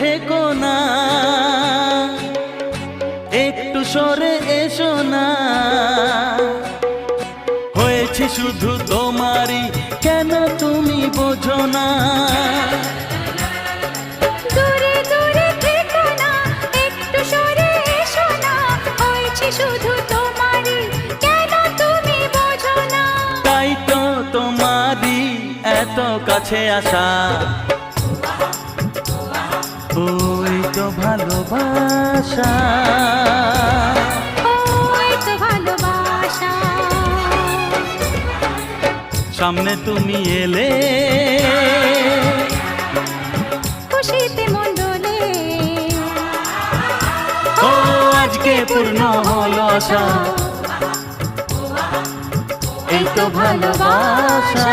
থেকো না, একটু সরে এসো না। হয়েছে শুধু তোমারই, কেন তুমি বোঝো না? দূরে দূরে থেকো না, একটু সরে এসো না। হয়েছে শুধু তোমারই, কেন তুমি বোঝো না? তাই তো তোমারই এত কাছে আসা, ওই তো ভালোবাসা, ওই তো ভালোবাসা। সামনে তুমি এলে খুশিতে মন দোলে, ও আজকে পূর্ণ হলো আশা, এই তো ভালোবাসা।